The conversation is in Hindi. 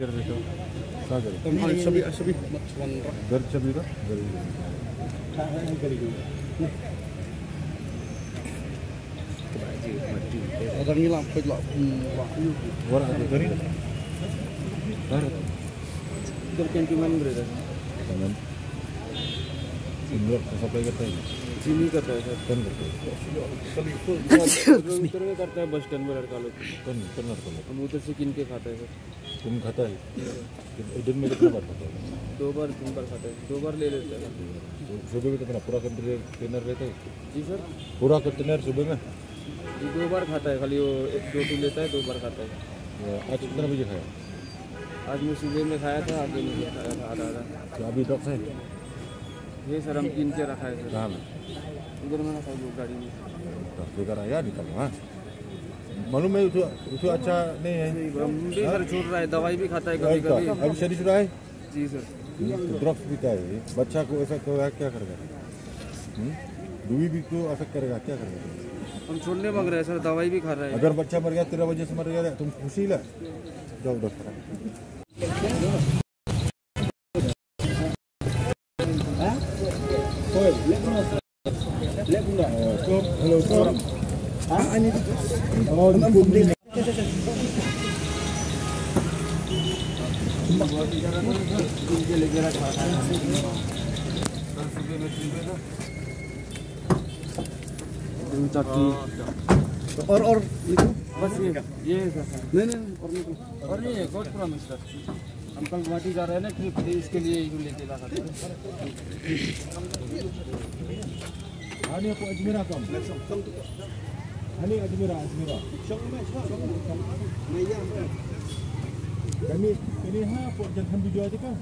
itu sagar. Sabi Dari sabi itu dari. Orang ni lampai lah. Orang ada dari. Barat. Dari cantiman berada. Kanan. Sini sampai ke sana. Sini kata है kan करते हैं उधर में करता है बस स्टैंड में लड़का लोग kan करते हैं हम उधर से किन के खाता है सर तुम खाता है दिन में कितना बार खाता है 2 बार 3 बार खाता है 2 बार ले लेते हैं सुबह में कितना पूरा कंटेनर रहता है जी सर पूरा कंटेनर सुबह में जी 2 बार खाता है खाली वो 2 लेता है 2 बार खाता है आज कितना बजे खाया आज मैं सुबह में खाया था आगे नहीं खाया था आधा अभी डॉक्टर है ये सर हम किन के रखा है सर कहाँ में इधर में रखा है गाड़ी में लेकर आया निकल हाँ मालूम है उसको अच्छा नहीं है हम भी सर छूट रहा है दवाई भी खाता है कभी कभी अभी शरीर छुड़ा है जी सर ड्रग्स भी क्या है बच्चा को ऐसा करेगा क्या करेगा दूरी भी को अफेक्ट करेगा क्या करेगा हम छोड़ने मांग रहे हैं सर दवाई भी खा रहे हैं अगर बच्चा मर गया 13 बजे से मर गया तुम खुशी ला जाओ doctor hello sir ini oh di और लिखो बस ये नहीं और नहीं है गॉड प्रॉमिस सर हम कल गुवाहाटी जा रहे हैं ना ट्रिप इसके लिए लेके जा रहे हैं Ani aku Ajmera kam. Ani Ajmera. Kami ini ha apa jangan video aja kan?